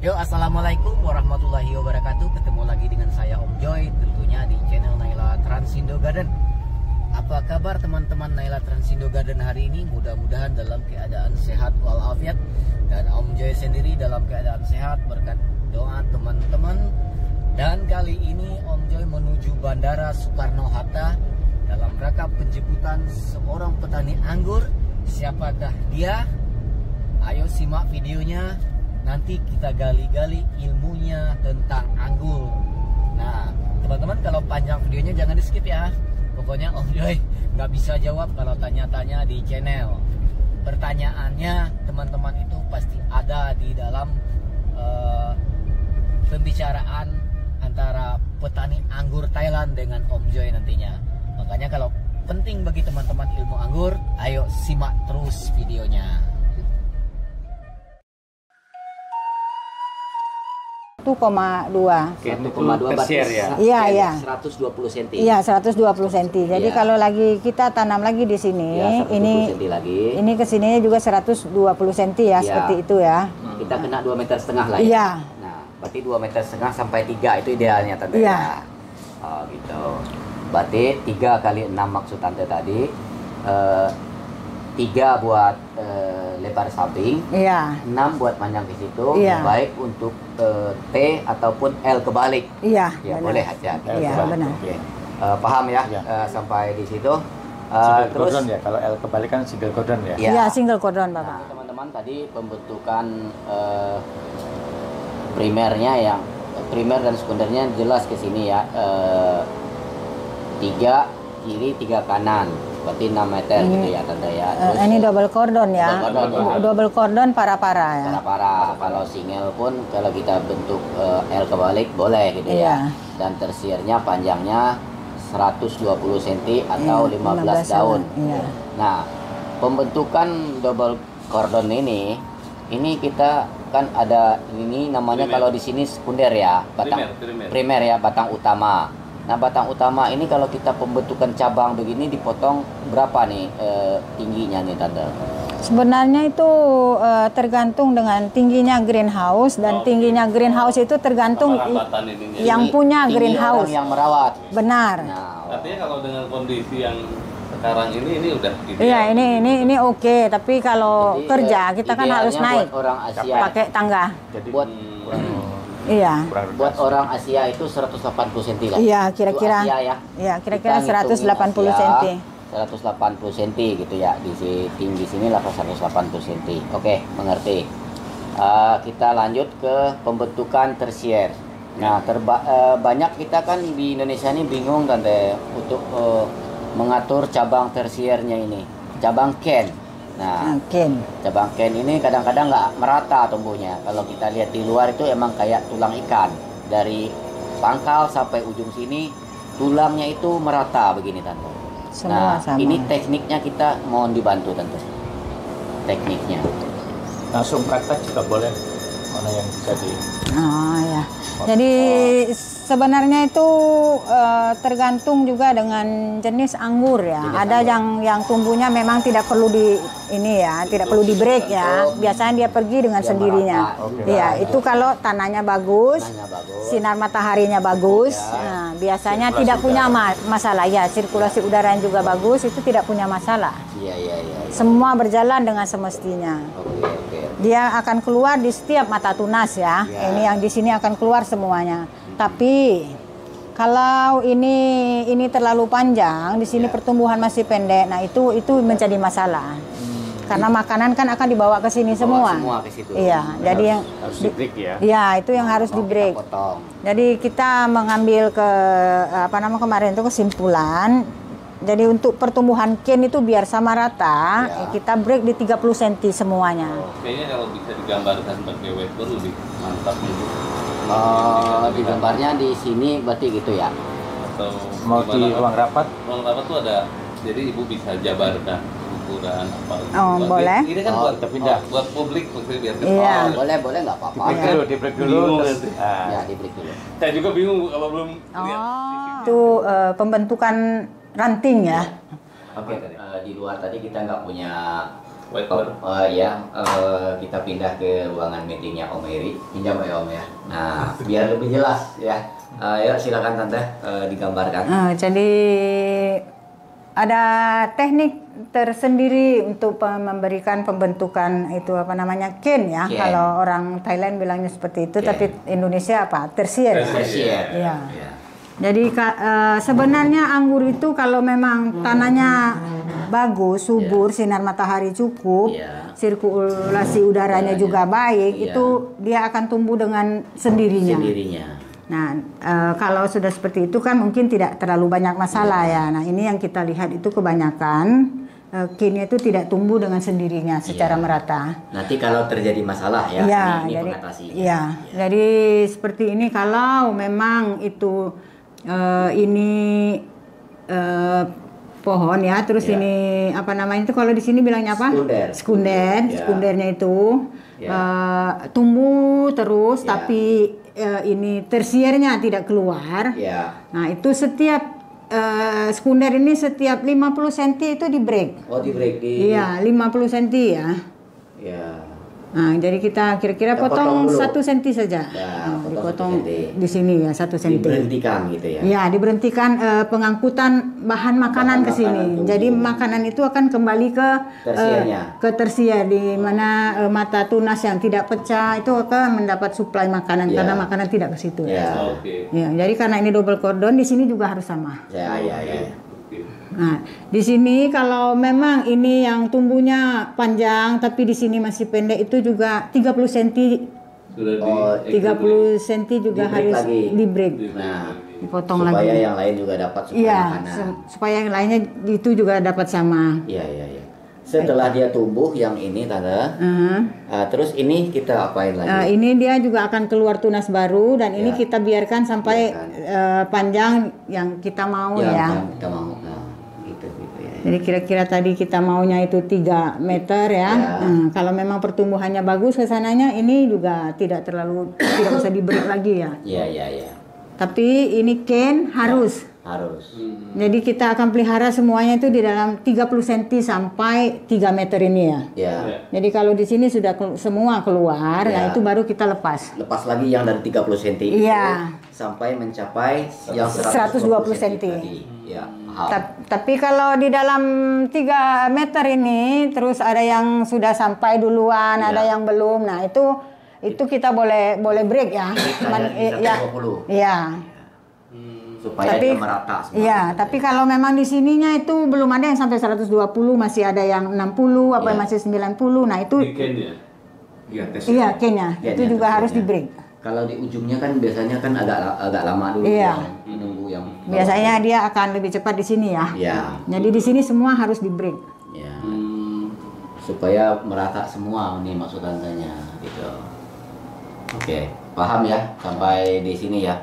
Yo, assalamualaikum warahmatullahi wabarakatuh. Ketemu lagi dengan saya Om Joy, tentunya di channel Naila Transindo Garden. Apa kabar teman-teman Naila Transindo Garden hari ini? Mudah-mudahan dalam keadaan sehat walafiat, dan Om Joy sendiri dalam keadaan sehat berkat doa teman-teman. Dan kali ini Om Joy menuju Bandara Soekarno-Hatta dalam rangka penjemputan seorang petani anggur. Siapakah dia? Ayo simak videonya. Nanti kita gali-gali ilmunya tentang anggur. Nah, teman-teman, kalau panjang videonya jangan di skip ya. Pokoknya Om Joy nggak bisa jawab kalau tanya-tanya di channel. Pertanyaannya teman-teman itu pasti ada di dalam pembicaraan antara petani anggur Thailand dengan Om Joy nantinya. Makanya kalau penting bagi teman-teman ilmu anggur, ayo simak terus videonya. 1,2. Oke, 1,2 tersier ya? Iya. 120 cm. Iya, 120 cm. Jadi Iya. kalau lagi kita tanam lagi di sini, Ya, 120 ini cm lagi. ini kesininya juga 120 cm ya, Iya. seperti itu ya. Kita kena 2,5 meter lah ya. Iya. Nah, berarti 2,5 meter sampai 3 itu idealnya Tante. Iya. Ya? Oh, gitu. Berarti 3 kali 6 maksud Tante tadi. 3 buat lebar samping, Iya. 6 buat panjang ke situ, Iya. baik untuk T ataupun L kebalik. Iya, Ya, benar. boleh aja. Iya, benar. Oke. Paham ya? Iya. Sampai di situ. Single Terus cordon ya, kalau L kebalik kan single cordon ya. Iya. Iya, single cordon, Bapak. Nah, teman-teman, tadi pembentukan primernya, yang primer dan sekundernya jelas ke sini ya. 3 kiri 3 kanan, berarti 6 meter gitu ya Tante ya. Terus, Ini double cordon ya. Double cordon, ya. Double cordon para-para ya. para kalau single pun kalau kita bentuk L kebalik boleh gitu Iya. ya. Dan tersiernya panjangnya 120 cm atau Iya, 15 daun. Iya. Nah, pembentukan double cordon ini kita kan ada ini namanya Primer. kalau di sini sekunder ya, primer ya, batang utama. Nah, batang utama ini kalau kita pembentukan cabang begini dipotong berapa nih tingginya nih Tante? Sebenarnya itu tergantung dengan tingginya greenhouse, dan tingginya greenhouse itu tergantung Rambatan ininya. yang Tinggi- punya tinggi greenhouse. orang yang merawat. Benar. Nah, Artinya kalau dengan kondisi yang sekarang ini udah ideal. Iya, ini oke, tapi kalau jadi, kerja kita kan harus idealnya naik buat orang Asia. pakai tangga. Jadi Buat Iya. kurang buat reduksi. orang Asia itu 180 cm lah. Iya, Itu kira-kira. Asia ya. Iya, kira-kira Kita ngitungin 180 Asia, cm. 180 cm gitu ya. Tinggi sini lah 180 cm. Oke, mengerti. Kita lanjut ke pembentukan tersier. Nah, banyak kita kan di Indonesia ini bingung Tante untuk mengatur cabang tersiernya ini. Cabang ken. Nah, Mungkin. cabang ken ini kadang-kadang nggak merata tumbuhnya. Kalau kita lihat di luar itu emang kayak tulang ikan. Dari pangkal sampai ujung sini tulangnya itu merata begini Tante. Semua sama. Ini tekniknya kita mohon dibantu Tante. Tekniknya. Langsung kata juga boleh. Mana yang bisa di Oh ya. Jadi sebenarnya itu tergantung juga dengan jenis anggur ya. Jenis Ada anggur. yang tumbuhnya memang tidak perlu tidak perlu di break ya. Biasanya dia pergi dengan Dia sendirinya. merata. Oke. Iya, itu kalau tanahnya bagus, Tanahnya bagus. sinar mataharinya bagus. Ya. Nah, biasanya Sirkulasi tidak punya udara. masalah ya. Sirkulasi udara yang juga bagus, itu tidak punya masalah. Iya. Semua berjalan dengan semestinya. Oke. Dia akan keluar di setiap mata tunas ya. Ya. Ini yang di sini akan keluar semuanya. Tapi kalau ini terlalu panjang, di sini Ya. pertumbuhan masih pendek. Nah, itu menjadi masalah. Karena makanan kan akan dibawa ke sini semua. Semua ke situ. Iya, jadi yang harus di break ya. ya itu yang harus di Mau break. kita potong. Jadi kita mengambil kemarin itu kesimpulan. Jadi untuk pertumbuhan ken itu biar sama rata, Ya. kita break di 30 cm semuanya. Kayaknya kalau bisa digambarkan pakai wafer lebih mantap gitu. Di gambarnya di sini berarti gitu ya. Atau Mau di gimana? ruang rapat? Ruang rapat tuh ada, jadi ibu bisa jabarkan ukuran apa. Oh, boleh. Ini kan Oh, buat kita pindah. buat publik maksudnya biar Iya. Boleh nggak apa-apa. Di break dulu, di break dulu. Bingung Terus, nanti. Ya, di break dulu. Saya juga bingung kalau belum lihat. Itu pembentukan ranting ya. Oke, di luar tadi kita nggak punya Whiteboard. Kita pindah ke ruangan meetingnya Om Heri. Pinjam ya Om ya. Nah, biar lebih jelas ya. Yuk silakan Tante digambarkan. Jadi ada teknik tersendiri untuk memberikan pembentukan itu apa namanya ken ya. Ken. Kalau orang Thailand bilangnya seperti itu, Ken. tapi Indonesia apa? Tersier. Tersier. Iya. Jadi sebenarnya anggur itu kalau memang tanahnya bagus, subur, sinar matahari cukup, sirkulasi udaranya juga baik, itu dia akan tumbuh dengan sendirinya. Nah, kalau sudah seperti itu kan mungkin tidak terlalu banyak masalah ya. Nah, ini yang kita lihat itu kebanyakan kennya itu tidak tumbuh dengan sendirinya secara merata. Nanti kalau terjadi masalah ya, ini jadi, pengatasinya. Jadi seperti ini kalau memang itu ini pohon ya, terus ini apa namanya itu kalau di sini bilangnya apa? Sekundernya itu tumbuh terus, tapi ini tersiernya tidak keluar. Nah itu setiap sekunder ini setiap 50 cm itu di break. Oh di break Iya 50 cm ya. Nah, jadi kita kira-kira potong 1 cm saja. Dipotong di sini ya 1 cm. Diberhentikan gitu ya. Ya, diberhentikan pengangkutan bahan makanan ke sini. Jadi makanan itu akan kembali ke tersier di mana mata tunas yang tidak pecah itu akan mendapat suplai makanan karena makanan tidak ke situ. Ya, jadi karena ini double cordon di sini juga harus sama. Nah, di sini kalau memang ini yang tumbuhnya panjang tapi di sini masih pendek itu juga 30 cm. Sudah 30 cm juga harus di break. Nah, dipotong supaya lagi. yang lain juga dapat makanan. Supaya yang lainnya itu juga dapat sama. Setelah dia tumbuh yang ini Tante. Terus ini kita apain lagi? Ini dia juga akan keluar tunas baru dan ini kita biarkan sampai panjang yang kita mau Kita mau. Jadi kira-kira tadi kita maunya itu 3 meter ya. Kalau memang pertumbuhannya bagus ke sananya ini juga tidak usah diberi lagi ya. Tapi ini ken harus. Jadi kita akan pelihara semuanya itu di dalam 30 cm sampai 3 meter ini ya. Jadi kalau di sini sudah semua keluar, nah itu baru kita lepas. Lepas lagi yang dari 30 cm sampai mencapai yang 120 cm. Tapi kalau di dalam 3 meter ini terus ada yang sudah sampai duluan, ada yang belum. Nah, itu kita boleh break ya. Supaya dia merata semua. Tapi kalau memang di sininya itu belum ada yang sampai 120, masih ada yang 60 apa masih 90. Nah, itu Kennya. Itu juga harus di break. Kalau di ujungnya kan biasanya kan agak lama dulu menunggu yang biasanya dia akan lebih cepat di sini ya. Jadi di sini semua harus di break. Supaya merata semua nih maksud tantanya gitu. Oke, paham ya sampai di sini ya.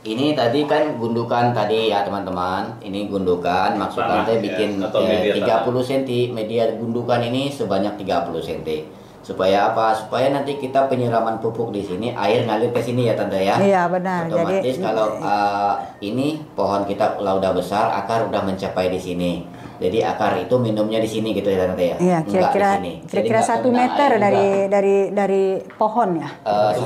Ini tadi kan gundukan tadi ya teman-teman. Ini gundukan maksud tante bikin 30 cm media gundukan ini sebanyak 30 cm. Supaya apa? Supaya nanti kita penyiraman pupuk di sini air ngalir ke sini ya Tante ya. Iya benar. Otomatis kalau ini pohon kita udah besar, akar udah mencapai di sini. Jadi akar itu minumnya di sini gitu ya Tante ya. Iya, kira-kira 1 meter dari pohon ya. 1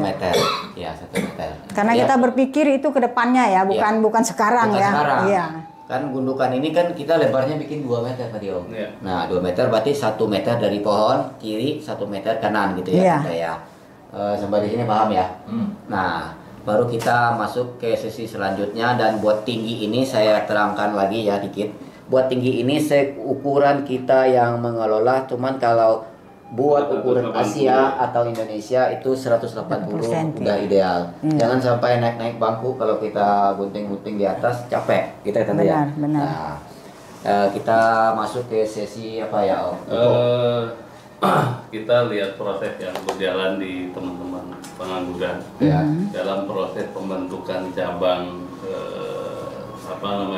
meter. Ya, 1 meter. Karena kita berpikir itu ke depannya ya, bukan sekarang ya. Sekarang. Iya. Kan gundukan ini kan kita lebarnya bikin 2 meter tadi Om. Nah 2 meter berarti 1 meter dari pohon kiri, 1 meter kanan gitu ya Tante ya. Sampai di sini paham ya? Nah baru kita masuk ke sesi selanjutnya dan buat tinggi ini saya terangkan lagi ya dikit. Buat tinggi ini ukuran kita yang mengelola, cuman kalau buat ukuran Asia atau Indonesia itu 180 udah ideal. Jangan sampai naik-naik bangku kalau kita gunting-gunting di atas capek kita Tante ya. Nah, kita masuk ke sesi apa ya Om? Kita lihat proses yang berjalan di teman-teman pengangguran dalam proses pembentukan cabang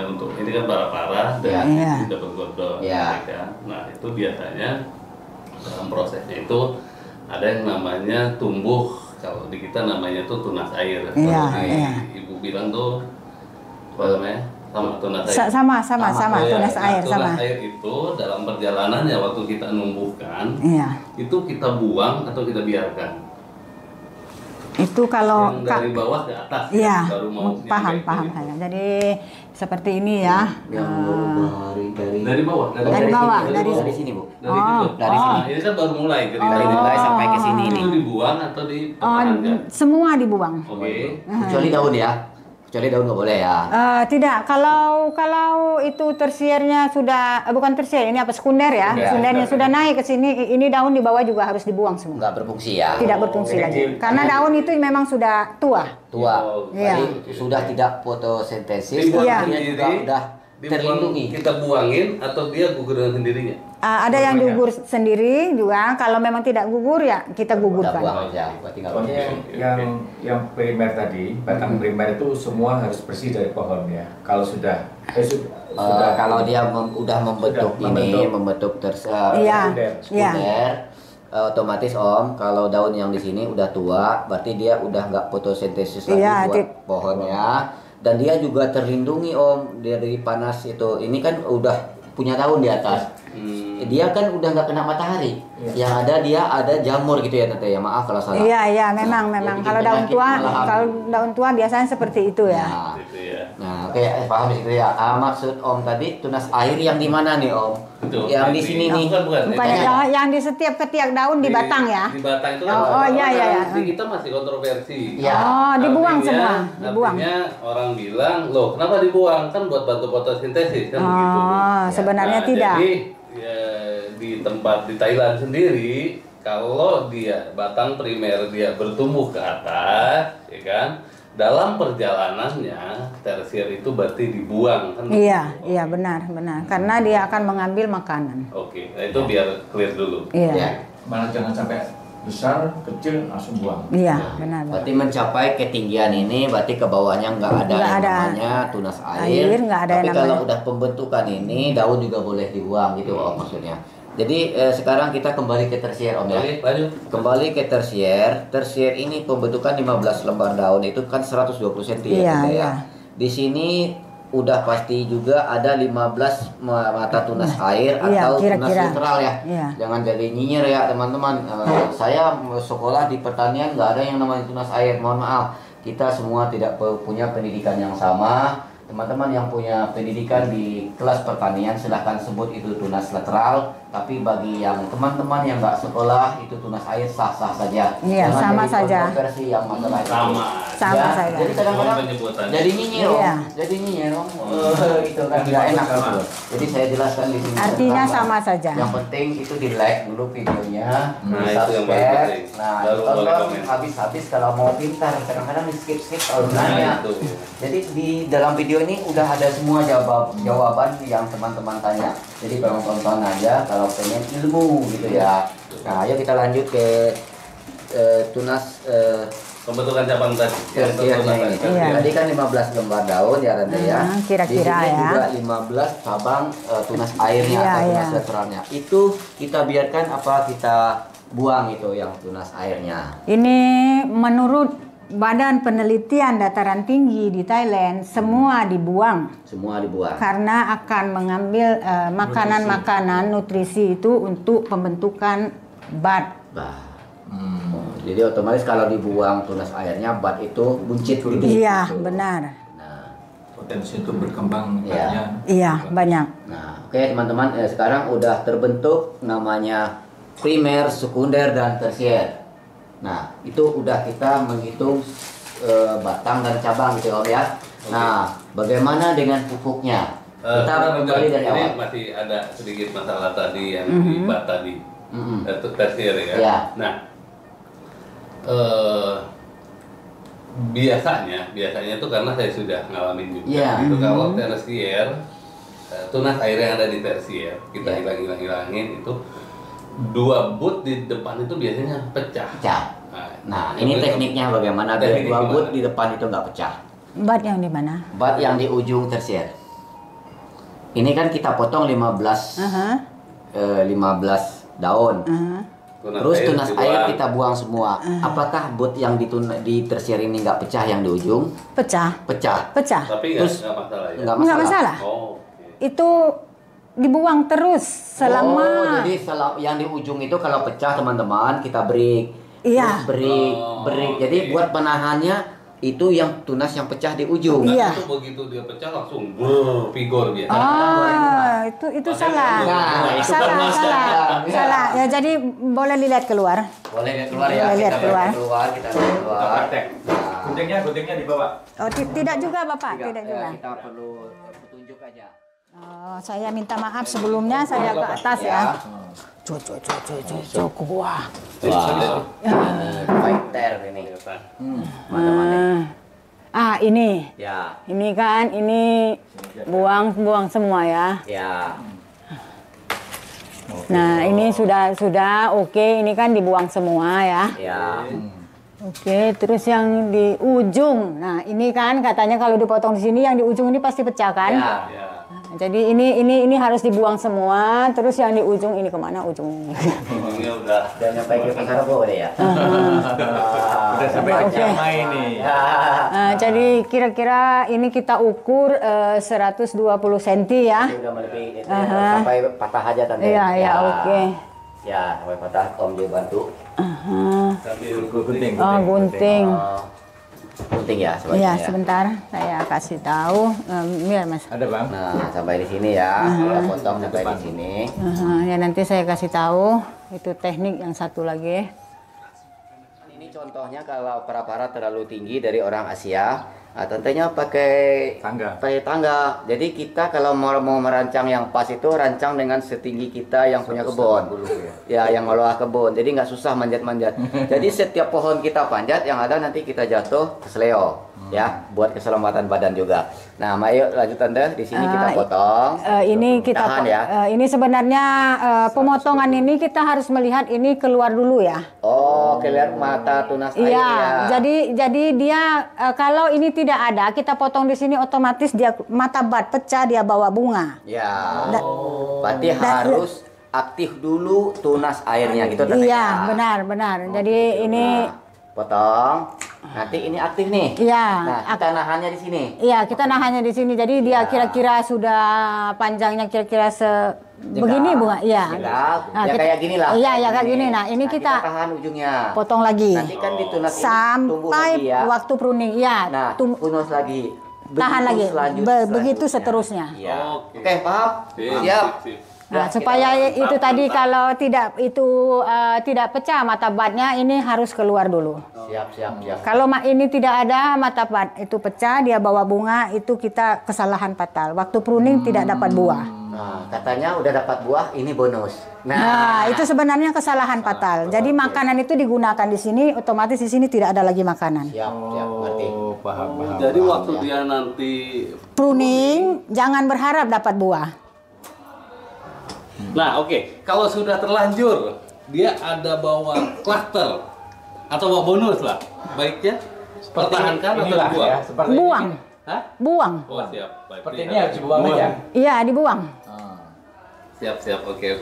untuk ini kan para-para dan double cordon Nah itu biasanya dalam prosesnya itu ada yang namanya tumbuh, kalau di kita namanya tuh tunas air. Ibu bilang tuh apa namanya? Sama tunas air. Sama tunas air sama. Tunas air itu dalam perjalanannya waktu kita numbuhkan, itu kita buang atau kita biarkan? Itu kalau yang dari bawah ke atas baru mau paham saya. Jadi seperti ini ya. Dari bawah dari sini, Bu. Dari sini. Ini kan baru mulai dari mulai sampai ke sini ini. Itu dibuang atau dipertahankan? Semua dibuang. Oke. Kecuali daun ya. Kecuali daun nggak boleh ya. Tidak, kalau itu tersiernya sudah bukan tersier, ini apa sekunder ya. Sekundernya sudah naik ke sini, ini daun di bawah juga harus dibuang semua. Nggak berfungsi ya. Tidak berfungsi lagi. Karena daun itu memang sudah tua. Jadi sudah tidak fotosintesis, dia juga udah terlindungi. Kita buangin atau dia gugur dengan sendirinya? Ada yang gugur sendiri juga. Kalau memang tidak gugur ya kita gugurkan. Yang primer tadi, batang primer itu semua harus bersih dari pohon ya. Kalau sudah kalau dia udah membentuk sekunder, otomatis Om, kalau daun yang di sini udah tua, berarti dia udah nggak fotosintesis lagi buat pohonnya, dan dia juga terlindungi Om dari panas itu. Ini kan udah punya daun di atas. Dia kan udah nggak kena matahari. Yang ada dia ada jamur gitu ya Tante ya. Maaf kalau salah. Iya memang kalau daun tua biasanya seperti itu ya. Nah, oke, paham itu ya. Maksud Om tadi tunas air yang di mana nih Om? Betul. Yang di sini nih. Bukan yang di setiap ketiak daun di batang ya. Di batang itu kan. Iya. Kita masih kontroversi. Dibuang semua. Artinya orang bilang, loh kenapa dibuang? Kan buat bantu fotosintesis kan begitu. Sebenarnya tidak. Jadi di tempat di Thailand sendiri, kalau dia batang primer dia bertumbuh ke atas, ya kan? Dalam perjalanannya tersier itu berarti dibuang kan? Iya benar. Karena dia akan mengambil makanan. Oke, nah itu biar clear dulu. Iya. Malah jangan sampai besar, kecil langsung buang. Iya, benar. Berarti mencapai ketinggian ini, berarti ke bawahnya nggak ada yang namanya tunas air. Nggak ada. Tapi kalau udah pembentukan ini, daun juga boleh dibuang gitu Om maksudnya. Jadi sekarang kita kembali ke tersier Om ya. Kembali ke tersier. Tersier ini pembentukan 15 lembar daun itu kan 120 cm ya. Di sini udah pasti juga ada 15 mata tunas air atau tunas netral ya. Jangan jadi nyinyir ya teman-teman. Saya sekolah di pertanian nggak ada yang namanya tunas air. Mohon maaf, kita semua tidak punya pendidikan yang sama. Teman-teman yang punya pendidikan di kelas pertanian silahkan sebut itu tunas lateral. Tapi bagi yang teman-teman yang nggak sekolah itu tunas air sah-sah saja. Iya, sama saja. Versi yang masalah sama saja. Jadi kadang-kadang jadi nyinyir jadi nyinyir itu kan nggak enak gitu. Jadi saya jelaskan di sini. Artinya sama saja. Yang penting itu di like dulu videonya, itu yang paling penting. Tonton habis-habis kalau mau pintar. Kadang-kadang di skip kalau nanya. Jadi di dalam video ini udah ada semua jawaban yang teman-teman tanya. Jadi kalau tonton aja kalau pengen ilmu gitu ya. Nah, ayo kita lanjut ke tunas pembentukan cabang tadi. Ini. Tadi kan 15 lembar daun ya Tante ya. Kira-kira ya. Juga 15 cabang tunas airnya atau tunas lateralnya. Itu kita biarkan apa kita buang itu yang tunas airnya? Ini menurut Badan Penelitian Dataran Tinggi di Thailand, semua dibuang. Semua dibuang. Karena akan mengambil makanan-makanan nutrisi itu untuk pembentukan bat. Jadi otomatis kalau dibuang tunas airnya, bat itu buncit gitu. Iya, benar. Nah, potensi untuk berkembang batnya. Iya, banyak. Nah, oke teman-teman, sekarang udah terbentuk namanya primer, sekunder, dan tersier. Nah, itu udah kita menghitung batang dan cabang gitu Om ya. Nah, bagaimana dengan pupuknya? Kita kembali dari awal. Masih ada sedikit masalah tadi yang di bat tadi, tersier ya. Nah, biasanya itu karena saya sudah ngalamin juga. Itu kalau tersier, tunas air yang ada di tersier kita hilangin itu 2 but di depan itu biasanya pecah. Nah, ini tekniknya bagaimana biar 2 but di depan itu nggak pecah? Bat yang di mana? Bat yang di ujung tersier. Ini kan kita potong 15 daun. Terus tunas air kita buang semua. Apakah bot yang di tersier ini nggak pecah yang di ujung? Pecah. Pecah. Tapi nggak masalah ya? Nggak masalah. Oh, Itu dibuang terus selama. Jadi yang di ujung itu kalau pecah teman-teman kita break. Iya. Terus break. Jadi buat penahannya itu yang tunas yang pecah di ujung. Iya. Itu begitu dia pecah langsung pigor dia. Itu salah. Salah. Ya jadi boleh dilihat keluar. Boleh lihat keluar ya. Boleh lihat keluar. Kita lihat keluar. Guntingnya dibawa. Oh, tidak juga Bapak, tidak juga. Kita perlu petunjuk aja. Oh, saya minta maaf sebelumnya saya ke atas ya. Wah. Fighter ini. Mana-mana. Ini. Ya. Ini kan, ini buang semua ya. Ya. Nah, ini sudah oke, ini kan dibuang semua ya. Ya. Oke, terus yang di ujung. Nah, ini kan katanya kalau dipotong di sini yang di ujung ini pasti pecah kan? Ya. Jadi ini harus dibuang semua, terus yang di ujung ini kemana ujungnya? Ujungnya udah. Dan sampai ke pasar boleh ya. Udah sampai Oke. main nih. Jadi kira-kira ini kita ukur 120 cm ya. Sudah melebihi itu sampai patah aja tante. Iya, oke. Ya, sampai patah Om Joy bantu. Sambil Gunting. Oh, gunting. Gunting ya sebaiknya. Iya, sebentar saya kasih tahu. Biar Mas. Ada Bang. Nah, sampai di sini ya. Kita potong sampai di sini. Ya nanti saya kasih tahu. Itu teknik yang satu lagi. Ini contohnya kalau para terlalu tinggi dari orang Asia, tentunya pakai tangga. Jadi kita kalau mau merancang yang pas itu rancang dengan setinggi kita yang punya kebun. Ya, yang ngelola kebun. Jadi nggak susah manjat-manjat. Jadi setiap pohon kita panjat, yang ada nanti kita jatuh ke seleo. Ya, buat keselamatan badan juga. Nah, ayo lanjut tante. Di sini kita potong. Ini kita Tahan ya. ini sebenarnya pemotongan ini kita harus melihat ini keluar dulu ya. Oh, kelihatan mata tunas air Iya, ya. jadi dia kalau ini tidak ada, kita potong di sini otomatis dia mata bat pecah, dia bawa bunga. Ya. Berarti harus aktif dulu tunas airnya gitu tante. Iya, benar. Jadi ini potong. Nanti ini aktif nih. Iya. Nah, kita nahannya di sini. Iya, kita nahannya di sini. Jadi dia kira-kira sudah panjangnya kira-kira begini bunga. Iya. Nah, ya kayak gini lah. Iya, ya kayak gini. Nah, ini kita tahan ujungnya. potong lagi. Nanti kan di tunas ini tumbuh Sampai lagi ya. waktu pruning. Iya. Nah, tunas lagi. Tahan lagi. Begitu selanjutnya. seterusnya. Iya. Oke. Oke, paham? Siap. Nah, Kita supaya itu tadi kalau tidak pecah mata batnya, ini harus keluar dulu. Siap. Kalau ini tidak ada mata bat itu pecah, dia bawa bunga, itu kita kesalahan fatal. Waktu pruning tidak dapat buah. Nah, katanya udah dapat buah, ini bonus. Nah, itu sebenarnya kesalahan fatal. Jadi makanan itu digunakan di sini, otomatis di sini tidak ada lagi makanan. Siap, ngerti. Paham. Jadi waktu dia nanti Pruning, jangan berharap dapat buah. Nah, oke. Kalau sudah terlanjur, dia ada bawa klaster atau bawa bonus lah. Baiknya pertahankan atau dibuang? Ya, seperti Buang. ini. Hah? Buang. Oh, siap. Baik. Seperti ini harus dibuang aja. Iya, dibuang. Siap. Oke.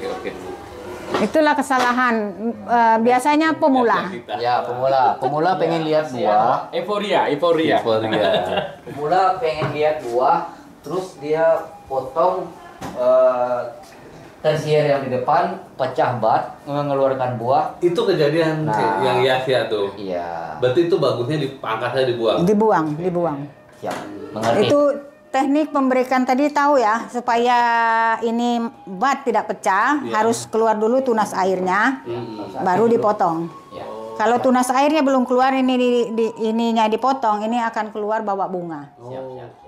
Itulah kesalahan biasanya pemula. Ya, pemula pengen lihat buah. Euforia. Pemula pengen lihat buah, terus dia potong tersier yang di depan, pecah bat, mengeluarkan buah. Itu kejadian Nah. yang Yasia tuh. Iya. Berarti itu bagusnya dipangkas saja dibuang. Dibuang. Siap. Mengerti. Itu teknik pemberikan tadi tahu ya, supaya ini bat tidak pecah, harus keluar dulu tunas airnya, baru dipotong. Ya. Kalau tunas airnya belum keluar, ininya dipotong, ini akan keluar bawa bunga. Siap.